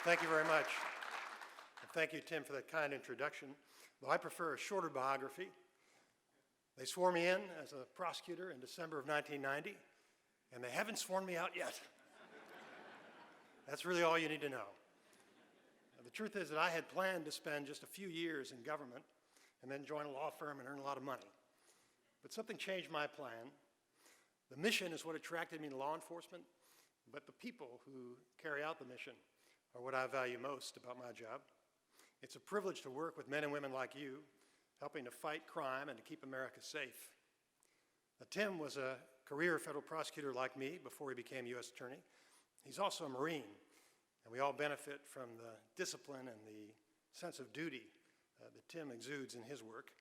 Thank you very much. And thank you, Tim, for that kind introduction. Though I prefer a shorter biography. They swore me in as a prosecutor in December of 1990, and they haven't sworn me out yet. That's really all you need to know. The truth is that I had planned to spend just a few years in government and then join a law firm and earn a lot of money. But something changed my plan. The mission is what attracted me to law enforcement, but the people who carry out the mission are what I value most about my job. It's a privilege to work with men and women like you, helping to fight crime and to keep America safe. Tim was a career federal prosecutor like me before he became U.S. Attorney. He's also a Marine, and we all benefit from the discipline and the sense of duty that Tim exudes in his work.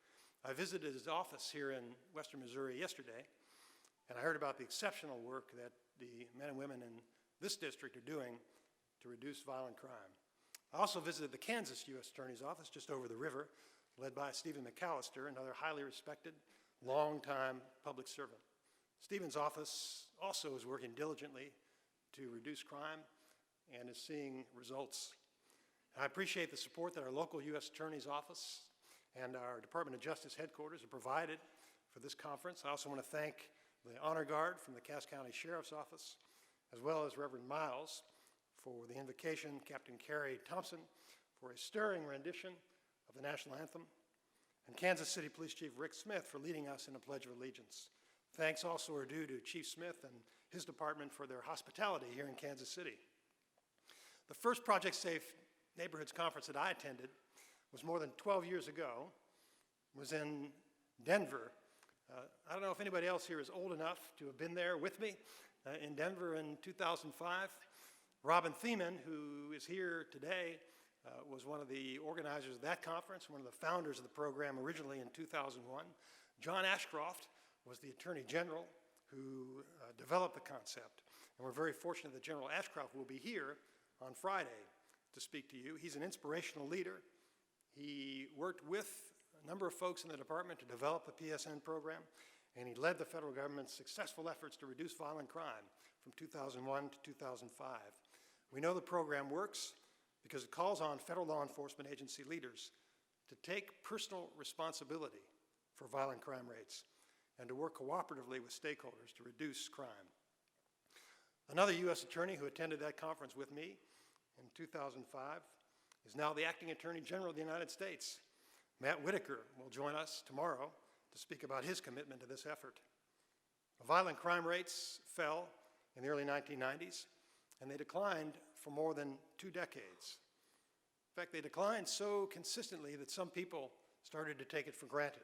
I visited his office here in western Missouri yesterday, and I heard about the exceptional work that the men and women in this district are doing to reduce violent crime. I also visited the Kansas U.S. Attorney's Office just over the river, led by Stephen McAllister, another highly respected, long-time public servant. Stephen's office also is working diligently to reduce crime and is seeing results. I appreciate the support that our local U.S. Attorney's Office and our Department of Justice headquarters have provided for this conference. I also want to thank the Honor Guard from the Cass County Sheriff's Office, as well as Reverend Miles for the invocation, Captain Carrie Thompson for a stirring rendition of the national anthem, and Kansas City Police Chief Rick Smith for leading us in a Pledge of Allegiance. Thanks also are due to Chief Smith and his department for their hospitality here in Kansas City. The first Project Safe Neighborhoods Conference that I attended was more than 12 years ago, was in Denver. I don't know if anybody else here is old enough to have been there with me in Denver in 2005. Robin Thiemann, who is here today, was one of the organizers of that conference, one of the founders of the program originally in 2001. John Ashcroft was the Attorney General who developed the concept. And we're very fortunate that General Ashcroft will be here on Friday to speak to you. He's an inspirational leader. He worked with a number of folks in the department to develop the PSN program, and he led the federal government's successful efforts to reduce violent crime from 2001 to 2005. We know the program works because it calls on federal law enforcement agency leaders to take personal responsibility for violent crime rates and to work cooperatively with stakeholders to reduce crime. Another U.S. attorney who attended that conference with me in 2005 is now the Acting Attorney General of the United States. Matt Whitaker will join us tomorrow to speak about his commitment to this effort. Violent crime rates fell in the early 1990s, and they declined for more than 2 decades. In fact, they declined so consistently that some people started to take it for granted.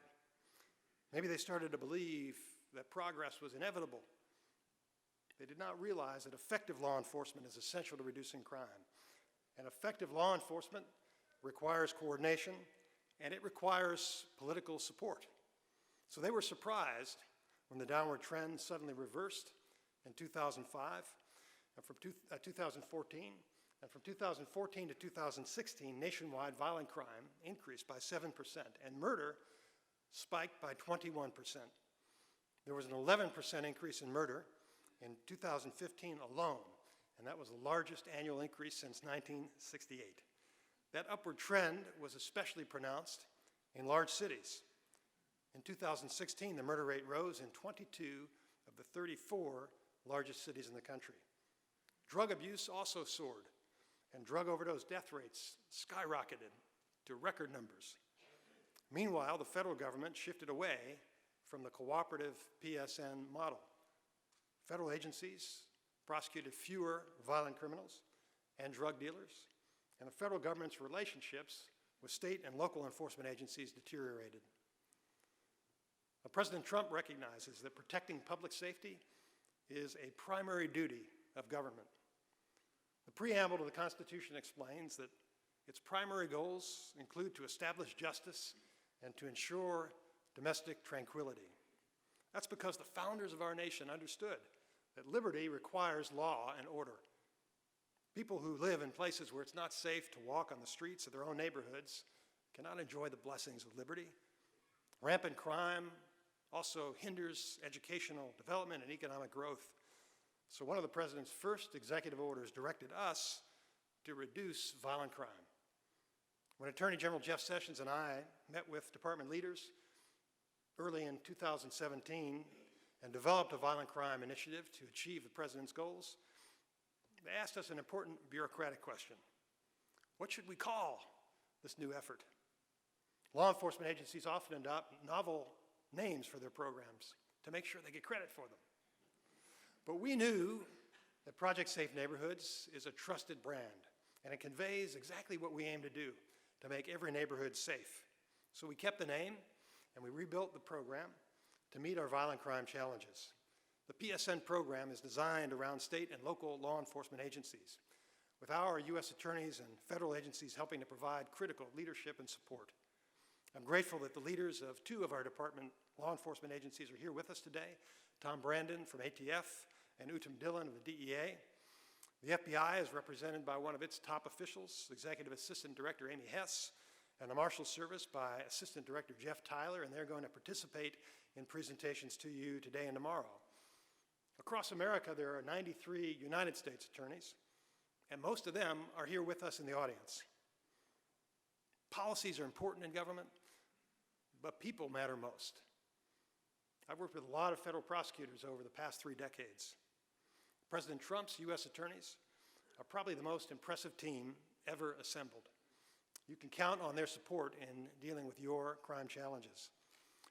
Maybe they started to believe that progress was inevitable. They did not realize that effective law enforcement is essential to reducing crime. And effective law enforcement requires coordination, and it requires political support. So they were surprised when the downward trend suddenly reversed in 2005 and from 2014. And from 2014 to 2016, nationwide violent crime increased by 7%, and murder spiked by 21%. There was an 11% increase in murder in 2015 alone, and that was the largest annual increase since 1968. That upward trend was especially pronounced in large cities. In 2016, the murder rate rose in 22 of the 34 largest cities in the country. Drug abuse also soared, and drug overdose death rates skyrocketed to record numbers. Meanwhile, the federal government shifted away from the cooperative PSN model. Federal agencies prosecuted fewer violent criminals and drug dealers, and the federal government's relationships with state and local enforcement agencies deteriorated. President Trump recognizes that protecting public safety is a primary duty of government. The preamble to the Constitution explains that its primary goals include to establish justice and to ensure domestic tranquility. That's because the founders of our nation understood that liberty requires law and order. People who live in places where it's not safe to walk on the streets of their own neighborhoods cannot enjoy the blessings of liberty. Rampant crime also hinders educational development and economic growth. So one of the president's first executive orders directed us to reduce violent crime. When Attorney General Jeff Sessions and I met with department leaders early in 2017 and developed a violent crime initiative to achieve the President's goals, they asked us an important bureaucratic question. What should we call this new effort? Law enforcement agencies often adopt novel names for their programs to make sure they get credit for them. But we knew that Project Safe Neighborhoods is a trusted brand, and it conveys exactly what we aim to do, to make every neighborhood safe. So we kept the name, and we rebuilt the program to meet our violent crime challenges. The PSN program is designed around state and local law enforcement agencies, with our U.S. attorneys and federal agencies helping to provide critical leadership and support. I'm grateful that the leaders of two of our department law enforcement agencies are here with us today, Tom Brandon from ATF and Utam Dhillon of the DEA. The FBI is represented by one of its top officials, Executive Assistant Director Amy Hess, and the Marshal Service by Assistant Director Jeff Tyler, and they're going to participate in presentations to you today and tomorrow. Across America, there are 93 United States attorneys, and most of them are here with us in the audience. Policies are important in government, but people matter most. I've worked with a lot of federal prosecutors over the past 3 decades. President Trump's U.S. attorneys are probably the most impressive team ever assembled. You can count on their support in dealing with your crime challenges.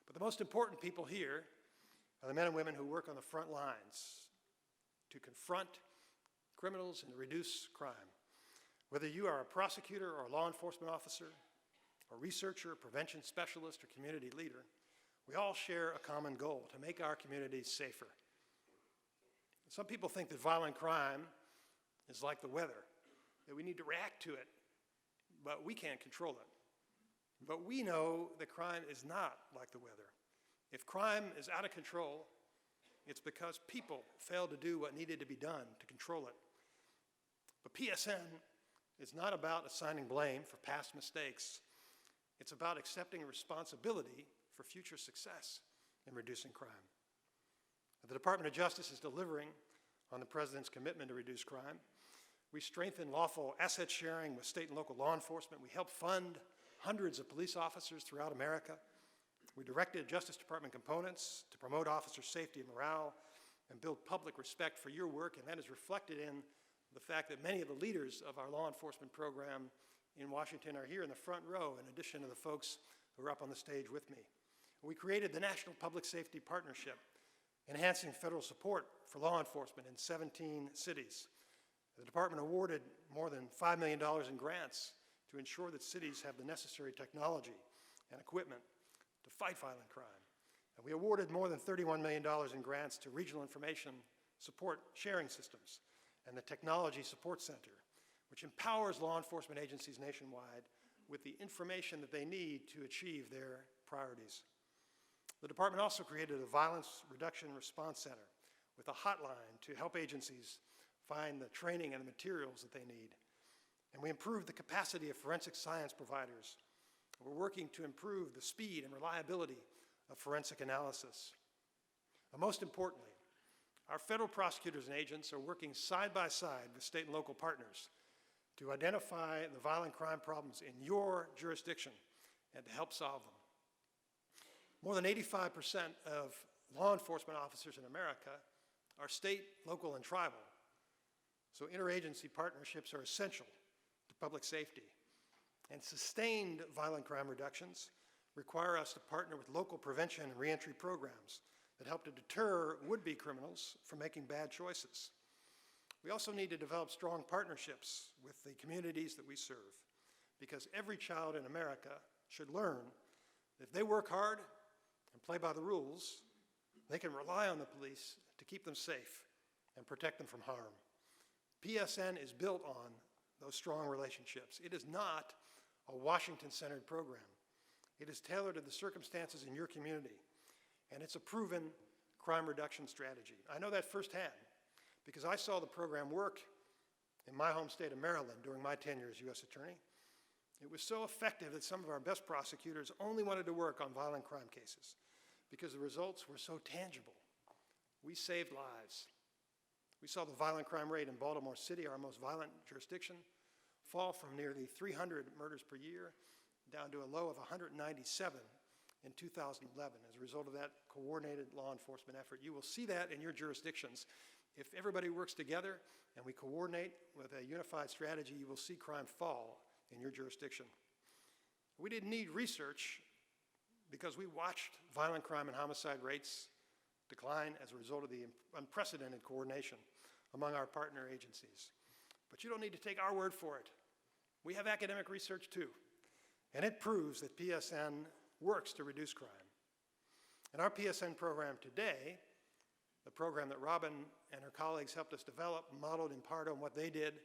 But the most important people here are the men and women who work on the front lines to confront criminals and to reduce crime. Whether you are a prosecutor or a law enforcement officer, a researcher, prevention specialist, or community leader, we all share a common goal: to make our communities safer. Some people think that violent crime is like the weather, that we need to react to it, but we can't control it. But we know that crime is not like the weather. If crime is out of control, it's because people failed to do what needed to be done to control it. But PSN is not about assigning blame for past mistakes. It's about accepting responsibility for future success in reducing crime. The Department of Justice is delivering on the President's commitment to reduce crime. We strengthen lawful asset sharing with state and local law enforcement. We help fund hundreds of police officers throughout America. We directed Justice Department components to promote officer safety and morale and build public respect for your work, and that is reflected in the fact that many of the leaders of our law enforcement program in Washington are here in the front row, in addition to the folks who are up on the stage with me. We created the National Public Safety Partnership, enhancing federal support for law enforcement in 17 cities. The department awarded more than $5 million in grants to ensure that cities have the necessary technology and equipment to fight violent crime. And we awarded more than $31 million in grants to regional information support sharing systems and the Technology Support Center, which empowers law enforcement agencies nationwide with the information that they need to achieve their priorities. The department also created a Violence Reduction Response Center with a hotline to help agencies find the training and the materials that they need. And we improved the capacity of forensic science providers. We're working to improve the speed and reliability of forensic analysis. And most importantly, our federal prosecutors and agents are working side by side with state and local partners to identify the violent crime problems in your jurisdiction and to help solve them. More than 85% of law enforcement officers in America are state, local, and tribal. So interagency partnerships are essential to public safety. And sustained violent crime reductions require us to partner with local prevention and reentry programs that help to deter would-be criminals from making bad choices. We also need to develop strong partnerships with the communities that we serve, because every child in America should learn that if they work hard and play by the rules, they can rely on the police to keep them safe and protect them from harm. PSN is built on those strong relationships. It is not a Washington-centered program. It is tailored to the circumstances in your community, and it's a proven crime reduction strategy. I know that firsthand because I saw the program work in my home state of Maryland during my tenure as U.S. Attorney. It was so effective that some of our best prosecutors only wanted to work on violent crime cases because the results were so tangible. We saved lives. We saw the violent crime rate in Baltimore City, our most violent jurisdiction, fall from nearly 300 murders per year down to a low of 197 in 2011 as a result of that coordinated law enforcement effort. You will see that in your jurisdictions. If everybody works together and we coordinate with a unified strategy, you will see crime fall in your jurisdiction. We didn't need research because we watched violent crime and homicide rates decline as a result of the unprecedented coordination among our partner agencies. But you don't need to take our word for it. We have academic research too, and it proves that PSN works to reduce crime. And our PSN program today, the program that Robin and her colleagues helped us develop, modeled in part on what they did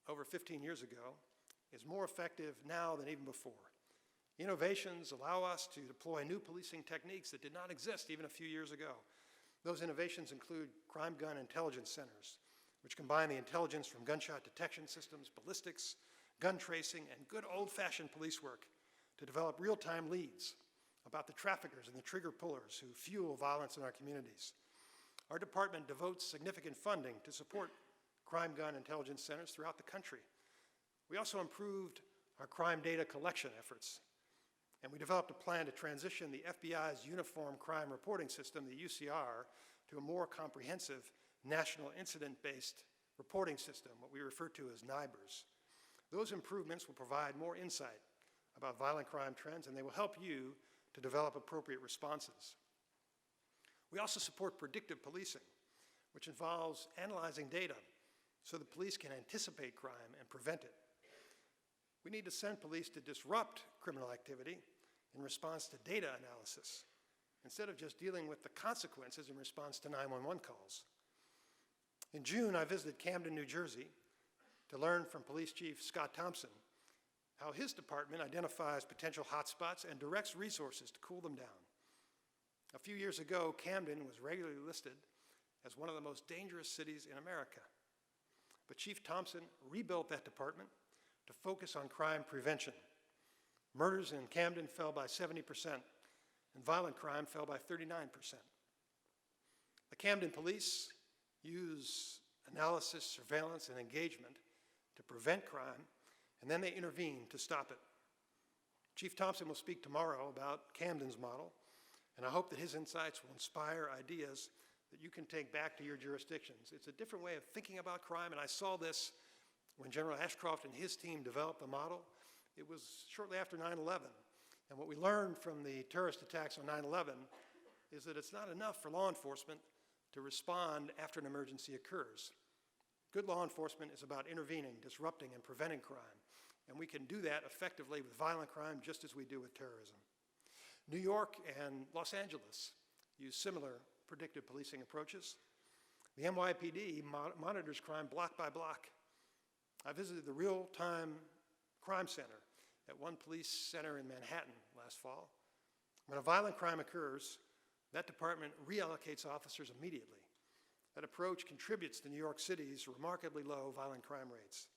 over 15 years ago, is more effective now than even before. Innovations allow us to deploy new policing techniques that did not exist even a few years ago. Those innovations include crime gun intelligence centers, which combine the intelligence from gunshot detection systems, ballistics, gun tracing, and good old-fashioned police work to develop real-time leads about the traffickers and the trigger pullers who fuel violence in our communities. Our department devotes significant funding to support crime gun intelligence centers throughout the country. We also improved our crime data collection efforts, and we developed a plan to transition the FBI's Uniform Crime Reporting System, the UCR, to a more comprehensive national incident-based reporting system, what we refer to as NIBRS. Those improvements will provide more insight about violent crime trends, and they will help you to develop appropriate responses. We also support predictive policing, which involves analyzing data so the police can anticipate crime and prevent it. We need to send police to disrupt criminal activity in response to data analysis, instead of just dealing with the consequences in response to 911 calls. In June, I visited Camden, New Jersey, to learn from Police Chief Scott Thompson how his department identifies potential hotspots and directs resources to cool them down. A few years ago, Camden was regularly listed as one of the most dangerous cities in America. But Chief Thompson rebuilt that department to focus on crime prevention. Murders in Camden fell by 70%, and violent crime fell by 39%. The Camden police use analysis, surveillance, and engagement to prevent crime, and then they intervene to stop it. Chief Thompson will speak tomorrow about Camden's model, and I hope that his insights will inspire ideas that you can take back to your jurisdictions. It's a different way of thinking about crime, and I saw this when General Ashcroft and his team developed the model. It was shortly after 9/11, and what we learned from the terrorist attacks on 9/11 is that it's not enough for law enforcement to respond after an emergency occurs. Good law enforcement is about intervening, disrupting, and preventing crime, and we can do that effectively with violent crime just as we do with terrorism. New York and Los Angeles use similar predictive policing approaches. The NYPD monitors crime block by block. I visited the real-time crime center at one police center in Manhattan last fall. When a violent crime occurs, that department reallocates officers immediately. That approach contributes to New York City's remarkably low violent crime rates.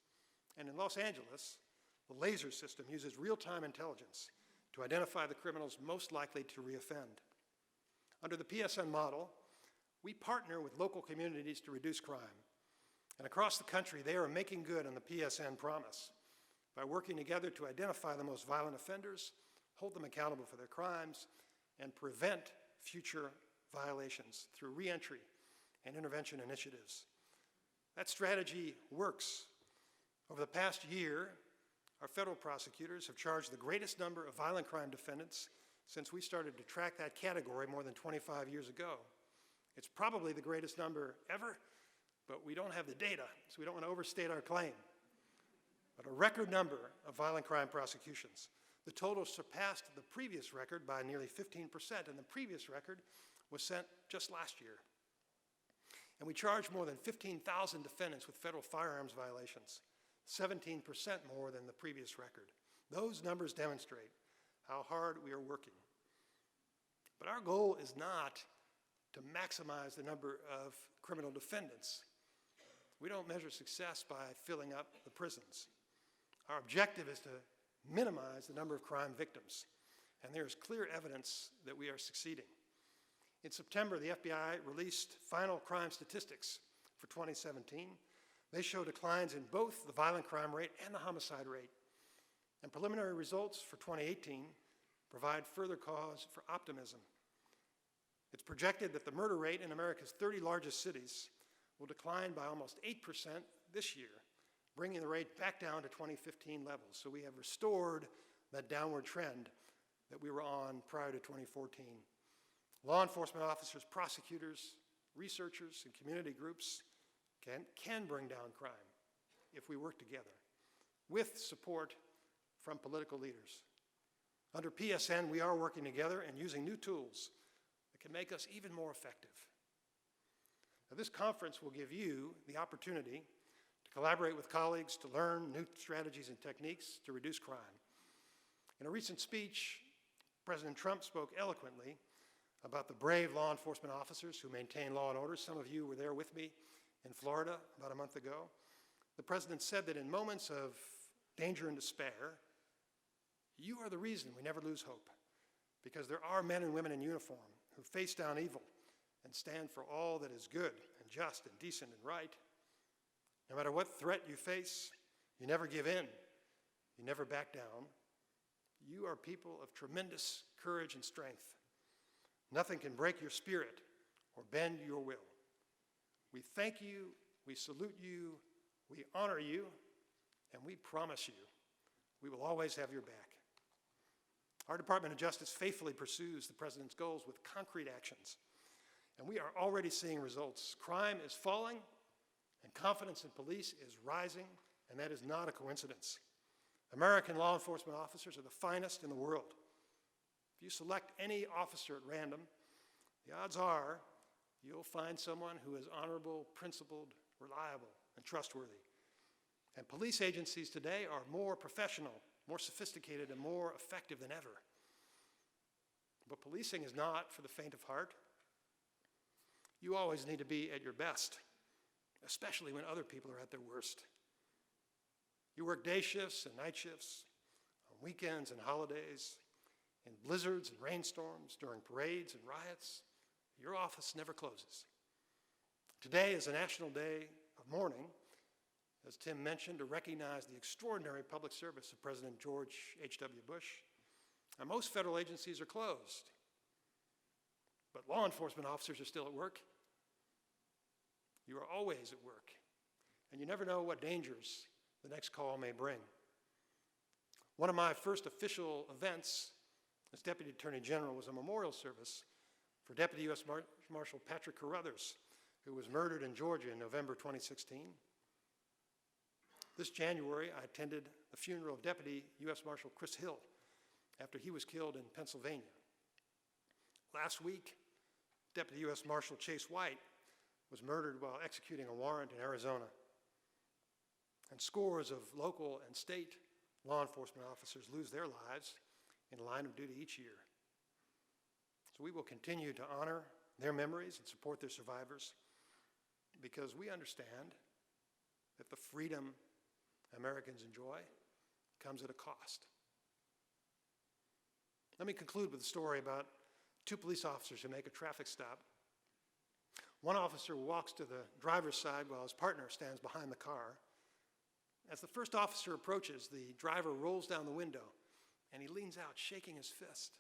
And in Los Angeles, the laser system uses real-time intelligence to identify the criminals most likely to reoffend. Under the PSN model, we partner with local communities to reduce crime. And across the country, they are making good on the PSN promise by working together to identify the most violent offenders, hold them accountable for their crimes, and prevent future violations through reentry and intervention initiatives. That strategy works. Over the past year, our federal prosecutors have charged the greatest number of violent crime defendants since we started to track that category more than 25 years ago. It's probably the greatest number ever, but we don't have the data, so we don't want to overstate our claim. But a record number of violent crime prosecutions. The total surpassed the previous record by nearly 15%, and the previous record was set just last year. And we charged more than 15,000 defendants with federal firearms violations, 17% more than the previous record. Those numbers demonstrate how hard we are working. But our goal is not to maximize the number of criminal defendants. We don't measure success by filling up the prisons. Our objective is to minimize the number of crime victims, and there is clear evidence that we are succeeding. In September, the FBI released final crime statistics for 2017. They show declines in both the violent crime rate and the homicide rate. And preliminary results for 2018 provide further cause for optimism. It's projected that the murder rate in America's 30 largest cities will decline by almost 8% this year, bringing the rate back down to 2015 levels. So we have restored that downward trend that we were on prior to 2014. Law enforcement officers, prosecutors, researchers, and community groups can bring down crime if we work together with support from political leaders. Under PSN, we are working together and using new tools that can make us even more effective. Now, this conference will give you the opportunity to collaborate with colleagues to learn new strategies and techniques to reduce crime. In a recent speech, President Trump spoke eloquently about the brave law enforcement officers who maintain law and order. Some of you were there with me in Florida about a month ago. The president said that in moments of danger and despair, you are the reason we never lose hope, because there are men and women in uniform who face down evil and stand for all that is good and just and decent and right. No matter what threat you face, you never give in, you never back down. You are people of tremendous courage and strength. Nothing can break your spirit or bend your will. We thank you, we salute you, we honor you, and we promise you we will always have your back. Our Department of Justice faithfully pursues the President's goals with concrete actions, and we are already seeing results. Crime is falling, and confidence in police is rising, and that is not a coincidence. American law enforcement officers are the finest in the world. If you select any officer at random, the odds are you'll find someone who is honorable, principled, reliable, and trustworthy. And police agencies today are more professional, more sophisticated, and more effective than ever. But policing is not for the faint of heart. You always need to be at your best, especially when other people are at their worst. You work day shifts and night shifts, on weekends and holidays, in blizzards and rainstorms, during parades and riots. Your office never closes. Today is a national day of mourning, as Tim mentioned, to recognize the extraordinary public service of President George H.W. Bush. Now, most federal agencies are closed, but law enforcement officers are still at work. You are always at work, and you never know what dangers the next call may bring. One of my first official events as Deputy Attorney General was a memorial service for Deputy U.S. Marshal Patrick Carruthers, who was murdered in Georgia in November 2016. This January, I attended the funeral of Deputy U.S. Marshal Chris Hill after he was killed in Pennsylvania. Last week, Deputy U.S. Marshal Chase White was murdered while executing a warrant in Arizona. And scores of local and state law enforcement officers lose their lives in the line of duty each year. So we will continue to honor their memories and support their survivors, because we understand that the freedom Americans enjoy comes at a cost. Let me conclude with a story about two police officers who make a traffic stop. One officer walks to the driver's side while his partner stands behind the car. As the first officer approaches, the driver rolls down the window and he leans out, shaking his fist.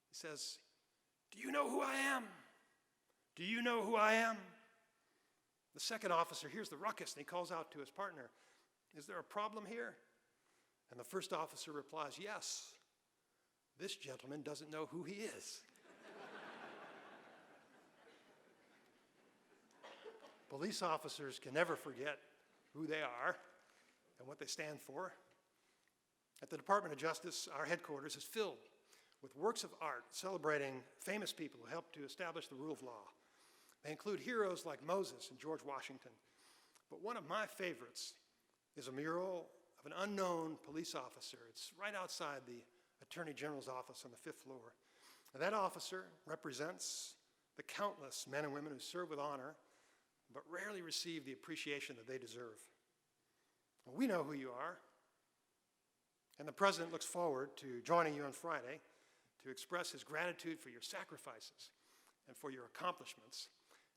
He says, "Do you know who I am? Do you know who I am?" The second officer hears the ruckus and he calls out to his partner, "Is there a problem here?" And the first officer replies, "Yes, this gentleman doesn't know who he is." Police officers can never forget who they are and what they stand for. At the Department of Justice, our headquarters is filled with works of art celebrating famous people who helped to establish the rule of law. They include heroes like Moses and George Washington. But one of my favorites is a mural of an unknown police officer. It's right outside the Attorney General's office on the 5th floor. And that officer represents the countless men and women who serve with honor but rarely receive the appreciation that they deserve. We know who you are, and the President looks forward to joining you on Friday to express his gratitude for your sacrifices and for your accomplishments.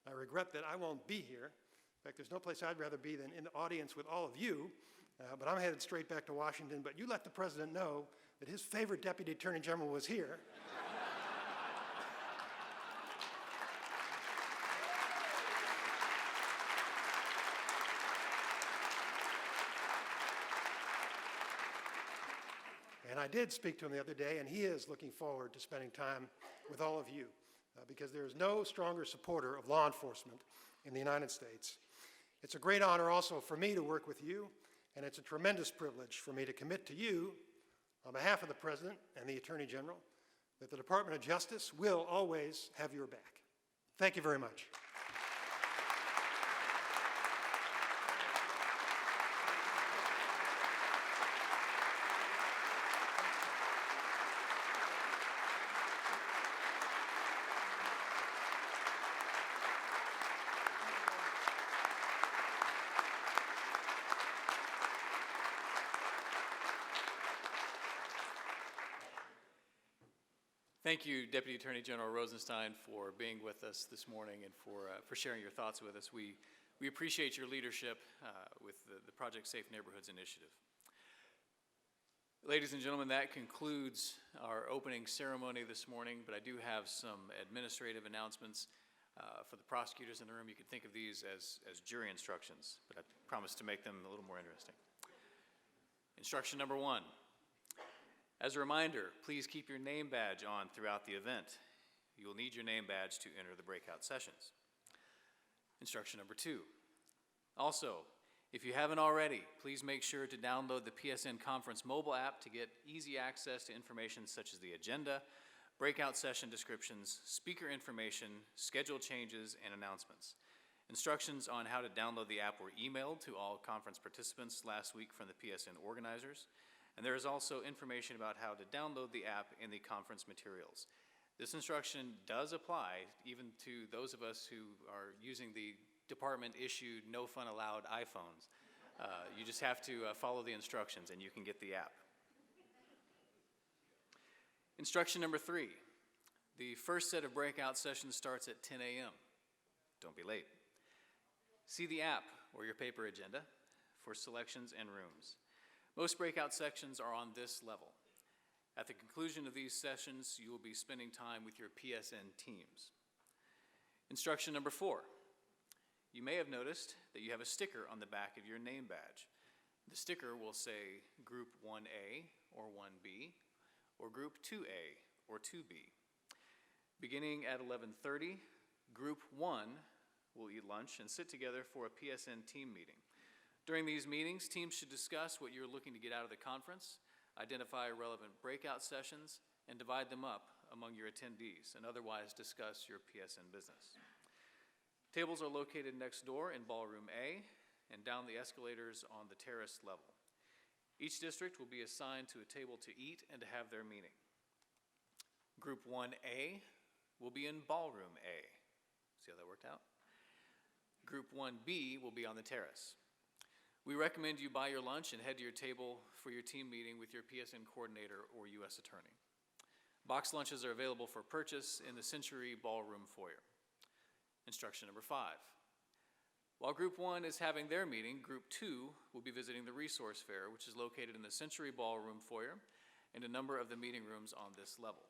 I regret that I won't be here In fact, there's no place I'd rather be than in the audience with all of you, but I'm headed straight back to Washington. But you let the President know that his favorite Deputy Attorney General was here. And I did speak to him the other day, and he is looking forward to spending time with all of you because there is no stronger supporter of law enforcement in the United States. It's a great honor also for me to work with you, and it's a tremendous privilege for me to commit to you, on behalf of the President and the Attorney General, that the Department of Justice will always have your back. Thank you very much. Thank you, Deputy Attorney General Rosenstein, for being with us this morning and for sharing your thoughts with us. We appreciate your leadership with the Project Safe Neighborhoods initiative. Ladies and gentlemen, that concludes our opening ceremony this morning, but I do have some administrative announcements for the prosecutors in the room. You can think of these as jury instructions, but I promise to make them a little more interesting. Instruction number 1. As a reminder, please keep your name badge on throughout the event. You will need your name badge to enter the breakout sessions. Instruction number 2. Also, if you haven't already, please make sure to download the PSN Conference mobile app to get easy access to information such as the agenda, breakout session descriptions, speaker information, schedule changes, and announcements. Instructions on how to download the app were emailed to all conference participants last week from the PSN organizers. And there is also information about how to download the app in the conference materials. This instruction does apply even to those of us who are using the department-issued, no fun allowed iPhones. You just have to follow the instructions and you can get the app. Instruction number 3. The first set of breakout sessions starts at 10 a.m. Don't be late. See the app or your paper agenda for selections and rooms. Most breakout sections are on this level. At the conclusion of these sessions, you will be spending time with your PSN teams. Instruction number 4. You may have noticed that you have a sticker on the back of your name badge. The sticker will say Group 1A or 1B, or Group 2A or 2B. Beginning at 11:30, Group 1 will eat lunch and sit together for a PSN team meeting. During these meetings, teams should discuss what you're looking to get out of the conference, identify relevant breakout sessions, and divide them up among your attendees, and otherwise discuss your PSN business. Tables are located next door in Ballroom A and down the escalators on the terrace level. Each district will be assigned to a table to eat and to have their meeting. Group 1A will be in Ballroom A. See how that worked out? Group 1B will be on the terrace. We recommend you buy your lunch and head to your table for your team meeting with your PSN coordinator or U.S. attorney. Box lunches are available for purchase in the Century Ballroom foyer. Instruction number 5. While Group 1 is having their meeting, Group 2 will be visiting the Resource Fair, which is located in the Century Ballroom foyer and a number of the meeting rooms on this level.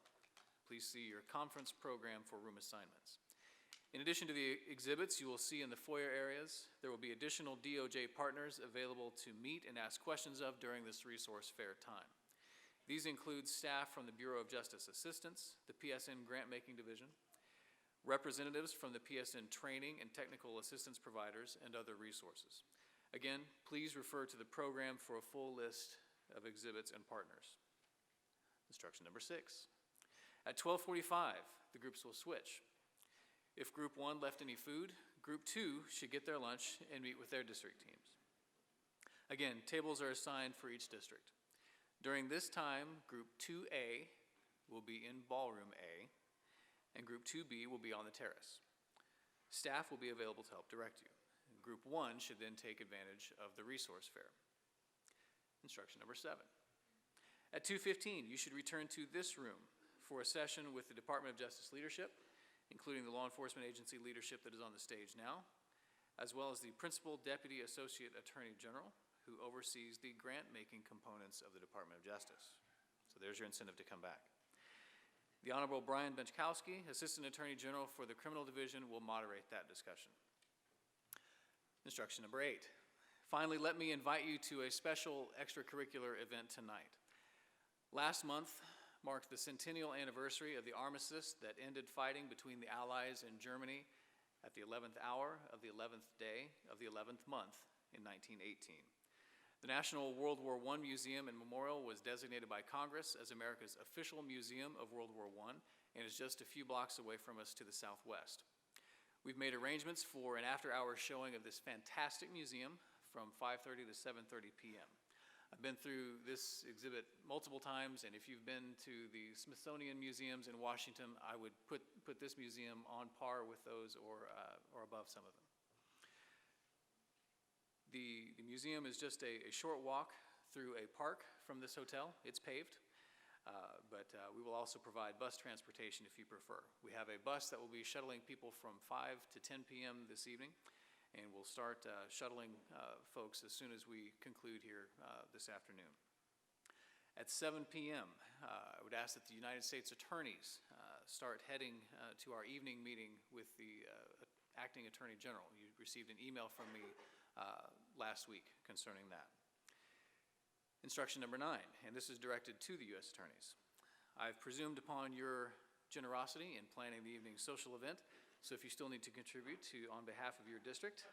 Please see your conference program for room assignments. In addition to the exhibits you will see in the foyer areas, there will be additional DOJ partners available to meet and ask questions of during this Resource Fair time. These include staff from the Bureau of Justice Assistance, the PSN Grant-Making Division, representatives from the PSN Training and Technical Assistance Providers, and other resources. Again, please refer to the program for a full list of exhibits and partners. Instruction number 6. At 12:45, the groups will switch. If Group 1 left any food, Group 2 should get their lunch and meet with their district teams. Again, tables are assigned for each district. During this time, Group 2A will be in Ballroom A, and Group 2B will be on the terrace. Staff will be available to help direct you. Group 1 should then take advantage of the Resource Fair. Instruction number 7. At 2:15, you should return to this room for a session with the Department of Justice leadership, including the law enforcement agency leadership that is on the stage now, as well as the Principal Deputy Associate Attorney General, who oversees the grant-making components of the Department of Justice. So there's your incentive to come back. The Honorable Brian Benchkowski, Assistant Attorney General for the Criminal Division, will moderate that discussion. Instruction number 8. Finally, let me invite you to a special extracurricular event tonight. Last month marked the centennial anniversary of the armistice that ended fighting between the Allies and Germany at the 11th hour of the 11th day of the 11th month in 1918. The National World War I Museum and Memorial was designated by Congress as America's official museum of World War I and is just a few blocks away from us to the southwest. We've made arrangements for an after-hours showing of this fantastic museum from 5:30 to 7:30 p.m. I've been through this exhibit multiple times, and if you've been to the Smithsonian museums in Washington, I would put this museum on par with those or above some of them. The museum is just a short walk through a park from this hotel. It's paved, but we will also provide bus transportation if you prefer. We have a bus that will be shuttling people from 5 to 10 p.m. this evening, and we'll start shuttling folks as soon as we conclude here this afternoon. At 7 p.m., I would ask that the United States attorneys start heading to our evening meeting with the Acting Attorney General. You received an email from me last week concerning that. Instruction number 9, and this is directed to the U.S. attorneys. I've presumed upon your generosity in planning the evening's social event. So if you still need to contribute on behalf of your district,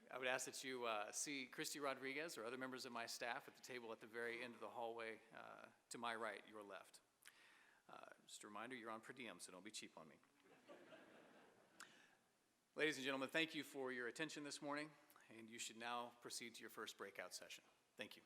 I would ask that you see Christy Rodriguez or other members of my staff at the table at the very end of the hallway to my right, your left. Just a reminder, you're on per diem, so don't be cheap on me. Ladies and gentlemen, thank you for your attention this morning, and you should now proceed to your first breakout session. Thank you.